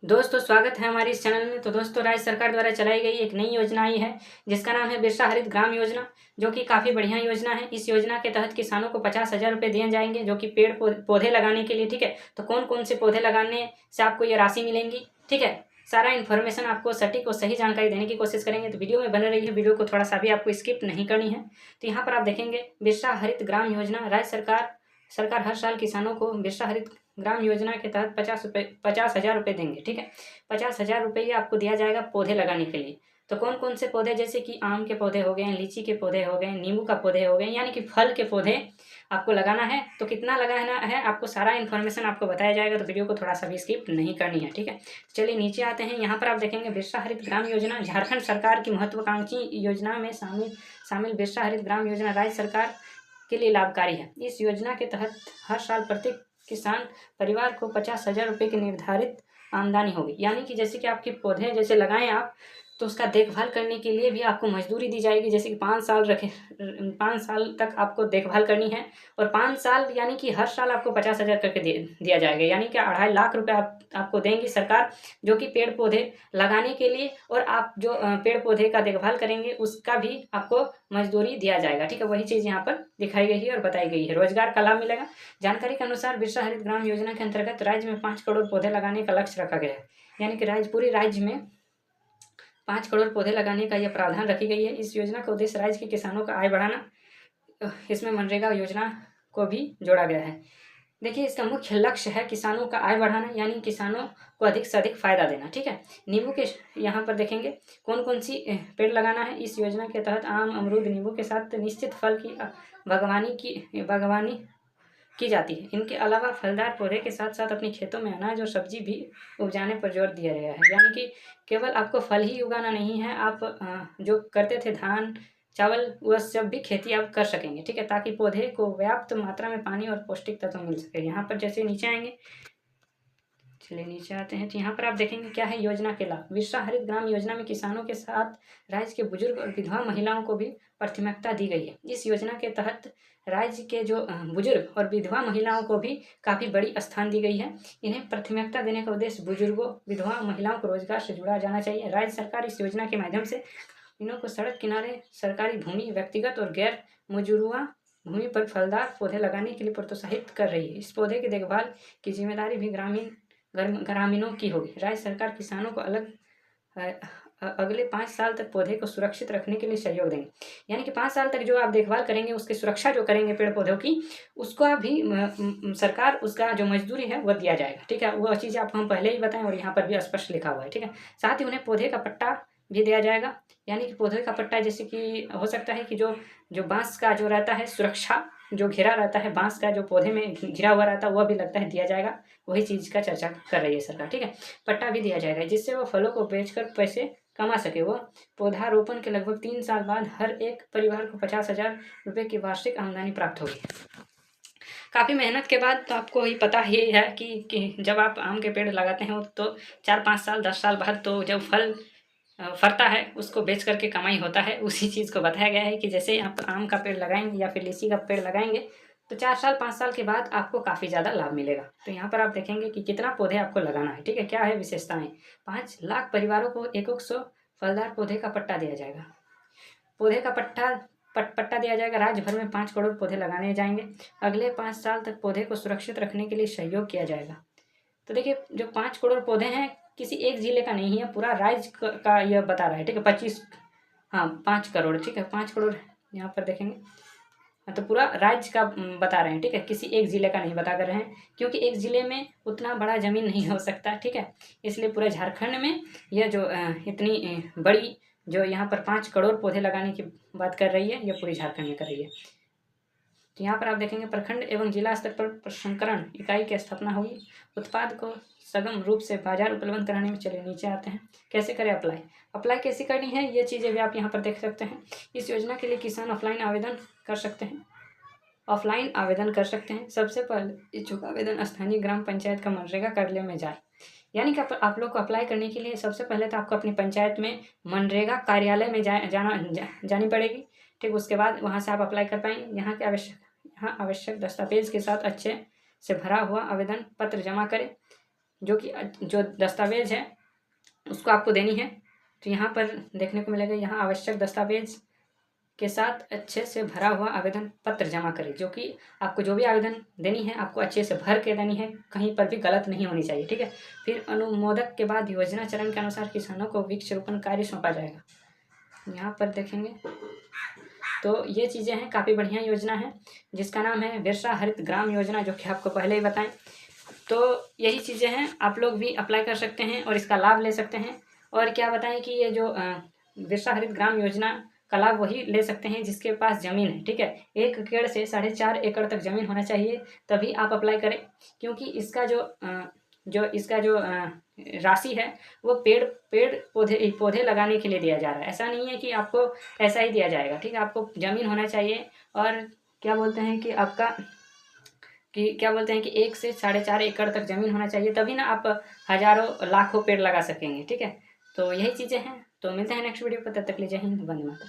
दोस्तों स्वागत है हमारे इस चैनल में। तो दोस्तों राज्य सरकार द्वारा चलाई गई एक नई योजना आई है जिसका नाम है बिरसा हरित ग्राम योजना, जो कि काफ़ी बढ़िया योजना है। इस योजना के तहत किसानों को 50,000 रुपये दिए जाएंगे, जो कि पेड़ पौधे लगाने के लिए। ठीक है, तो कौन कौन से पौधे लगाने से आपको ये राशि मिलेंगी, ठीक है, सारा इन्फॉर्मेशन आपको सटीक और सही जानकारी देने की कोशिश करेंगे। तो वीडियो में बने रही है, वीडियो को थोड़ा सा भी आपको स्किप नहीं करनी है। तो यहाँ पर आप देखेंगे बिरसा हरित ग्राम योजना, राज्य सरकार हर साल किसानों को बिरसा हरित ग्राम योजना के तहत 50,000 रुपये देंगे। ठीक है, 50,000 रुपये आपको दिया जाएगा पौधे लगाने के लिए। तो कौन कौन से पौधे, जैसे कि आम के पौधे हो गए, लीची के पौधे हो गए, नींबू का पौधे हो गए, यानी कि फल के पौधे आपको लगाना है। तो कितना लगाना है आपको, सारा इन्फॉर्मेशन आपको बताया जाएगा। तो वीडियो को थोड़ा सा भी स्किप नहीं करनी है। ठीक है, चलिए नीचे आते हैं। यहाँ पर आप देखेंगे बिरसा हरित ग्राम योजना झारखंड सरकार की महत्वाकांक्षी योजना में शामिल बिरसा हरित ग्राम योजना राज्य सरकार के लिए लाभकारी है। इस योजना के तहत हर साल प्रत्येक किसान परिवार को 50,000 रुपये की निर्धारित आमदनी होगी। यानी कि जैसे कि आपके पौधे जैसे लगाएं आप, तो उसका देखभाल करने के लिए भी आपको मजदूरी दी जाएगी। जैसे कि 5 साल तक आपको देखभाल करनी है, और 5 साल यानी कि हर साल आपको 50,000 करके दिया जाएगा। यानी कि 2.5 लाख रुपये आपको देंगी सरकार, जो कि पेड़ पौधे लगाने के लिए, और आप जो पेड़ पौधे का देखभाल करेंगे उसका भी आपको मजदूरी दिया जाएगा। ठीक है, वही चीज़ यहाँ पर दिखाई गई है और बताई गई है। रोजगार का लाभ मिलेगा। जानकारी के अनुसार बिरसा हरित ग्राम योजना के अंतर्गत राज्य में 5 करोड़ पौधे लगाने का लक्ष्य रखा गया है। यानी कि पूरे राज्य में 5 करोड़ पौधे लगाने का यह प्रावधान रखी गई है। इस योजना का उद्देश्य राज्य के किसानों का आय बढ़ाना, इसमें मनरेगा योजना को भी जोड़ा गया है। देखिए, इसका मुख्य लक्ष्य है किसानों का आय बढ़ाना, यानी किसानों को अधिक से अधिक फायदा देना। ठीक है, नींबू के यहाँ पर देखेंगे कौन कौन सी पेड़ लगाना है। इस योजना के तहत आम, अमरूद, नींबू के साथ निश्चित फल की बागवानी की जाती है। इनके अलावा फलदार पौधे के साथ साथ अपने खेतों में अनाज और सब्जी भी उपजाने पर जोर दिया गया है। यानी कि केवल आपको फल ही उगाना नहीं है, आप जो करते थे धान चावल, वह सब भी खेती आप कर सकेंगे। ठीक है, ताकि पौधे को पर्याप्त मात्रा में पानी और पौष्टिक तत्व मिल सके। यहाँ पर जैसे नीचे आएंगे, चलिए नीचे आते हैं, तो यहाँ पर आप देखेंगे क्या है योजना के लाभ। बिरसा हरित ग्राम योजना में किसानों के साथ राज्य के बुजुर्ग और विधवा महिलाओं को भी प्राथमिकता दी गई है। इस योजना के तहत राज्य के जो बुजुर्ग और विधवा महिलाओं को भी काफ़ी बड़ी स्थान दी गई है। इन्हें प्राथमिकता देने का उद्देश्य बुजुर्गों, विधवा महिलाओं को रोजगार से जुड़ा जाना चाहिए। राज्य सरकार इस योजना के माध्यम से इन्हों को सड़क किनारे सरकारी भूमि, व्यक्तिगत और गैर मजुरुआ भूमि पर फलदार पौधे लगाने के लिए प्रोत्साहित कर रही है। इस पौधे की देखभाल की जिम्मेदारी भी ग्रामीणों की होगी। राज्य सरकार किसानों को अगले 5 साल तक पौधे को सुरक्षित रखने के लिए सहयोग देंगे। यानी कि 5 साल तक जो आप देखभाल करेंगे, उसकी सुरक्षा जो करेंगे पेड़ पौधों की, उसको भी सरकार उसका जो मजदूरी है वह दिया जाएगा। ठीक है, वह चीज़ आपको हम पहले ही बताएं और यहाँ पर भी स्पष्ट लिखा हुआ है। ठीक है, साथ ही उन्हें पौधे का पट्टा भी दिया जाएगा। यानी कि पौधे का पट्टा, जैसे कि हो सकता है कि जो बांस का जो रहता है सुरक्षा, जो घेरा रहता है बांस का, जो पौधे में घिरा हुआ रहता है, वह भी लगता है दिया जाएगा। वही चीज़ का चर्चा कर रही है सरकार। ठीक है, पट्टा भी दिया जाएगा, जिससे वो फलों को बेचकर पैसे कमा सके। वो पौधारोपण के लगभग 3 साल बाद हर एक परिवार को 50,000 रुपये की वार्षिक आमदनी प्राप्त होगी। काफ़ी मेहनत के बाद, तो आपको ही पता ही है कि जब आप आम के पेड़ लगाते हैं तो 4-5 साल 10 साल बाद तो जब फल फरता है, उसको बेच करके कमाई होता है। उसी चीज़ को बताया गया है कि जैसे आप आम का पेड़ लगाएंगे या फिर लीची का पेड़ लगाएंगे, तो 4 साल 5 साल के बाद आपको काफ़ी ज़्यादा लाभ मिलेगा। तो यहाँ पर आप देखेंगे कि कितना पौधे आपको लगाना है। ठीक है, क्या है विशेषताएं। 5 लाख परिवारों को 100 फलदार पौधे का पट्टा दिया जाएगा। पौधे का पट्टा दिया जाएगा। राज्य भर में 5 करोड़ पौधे लगाने जाएंगे। अगले 5 साल तक पौधे को सुरक्षित रखने के लिए सहयोग किया जाएगा। तो देखिए, जो 5 करोड़ पौधे हैं, किसी एक जिले का नहीं है, पूरा राज्य का यह बता रहा है। ठीक है, 5 करोड़। ठीक है, 5 करोड़ यहाँ पर देखेंगे, तो पूरा राज्य का बता रहे हैं। ठीक है, किसी एक ज़िले का नहीं बता कर रहे हैं, क्योंकि एक ज़िले में उतना बड़ा ज़मीन नहीं हो सकता। ठीक है, इसलिए पूरे झारखंड में यह जो इतनी बड़ी जो यहाँ पर 5 करोड़ पौधे लगाने की बात कर रही है, यह पूरी झारखंड में कर रही है। तो यहाँ पर आप देखेंगे प्रखंड एवं जिला स्तर पर प्रसंस्करण इकाई की स्थापना होगी। उत्पाद को सघन रूप से बाजार उपलब्ध कराने में, चलिए नीचे आते हैं, कैसे करें अप्लाई कैसे करनी है, ये चीज़ें भी आप यहाँ पर देख सकते हैं। इस योजना के लिए किसान ऑफलाइन आवेदन कर सकते हैं। सबसे पहले इच्छुक आवेदन स्थानीय ग्राम पंचायत का मनरेगा कार्यालय में जाए। यानी कि आप लोग को अप्लाई करने के लिए सबसे पहले तो आपको अपनी पंचायत में मनरेगा कार्यालय में जानी पड़ेगी। ठीक, उसके बाद वहाँ से आप अप्लाई कर पाएंगे। यहाँ आवश्यक दस्तावेज के साथ अच्छे से भरा हुआ आवेदन पत्र जमा करें। जो कि जो दस्तावेज है उसको आपको देनी है। तो यहाँ पर देखने को मिलेगा, यहाँ आवश्यक दस्तावेज के साथ अच्छे से भरा हुआ आवेदन पत्र जमा करें। जो कि आपको जो भी आवेदन देनी है आपको अच्छे से भर के देनी है, कहीं पर भी गलत नहीं होनी चाहिए, ठीक है। फिर अनुमोदक के बाद योजना चरण के अनुसार किसानों को वृक्षारोपण कार्य सौंपा जाएगा। यहाँ पर देखेंगे तो ये चीज़ें हैं, काफ़ी बढ़िया योजना है जिसका नाम है बिरसा हरित ग्राम योजना, जो कि आपको पहले ही बताएं। तो यही चीज़ें हैं, आप लोग भी अप्लाई कर सकते हैं और इसका लाभ ले सकते हैं। और क्या बताएं कि ये जो बिरसा हरित ग्राम योजना का लाभ वही ले सकते हैं जिसके पास ज़मीन है, ठीक है। 1 एकड़ से 4.5 एकड़ तक ज़मीन होना चाहिए, तभी आप अप्लाई करें। क्योंकि इसका जो राशि है वो पेड़ पौधे लगाने के लिए दिया जा रहा है। ऐसा नहीं है कि आपको ऐसा ही दिया जाएगा, ठीक है। आपको ज़मीन होना चाहिए और क्या बोलते हैं कि 1 से 4.5 एकड़ तक ज़मीन होना चाहिए, तभी ना आप हज़ारों लाखों पेड़ लगा सकेंगे, ठीक है। तो यही चीज़ें हैं। तो मिलते हैं नेक्स्ट वीडियो पर, तब तक के लिए जय हिंद, वंदे मातरम।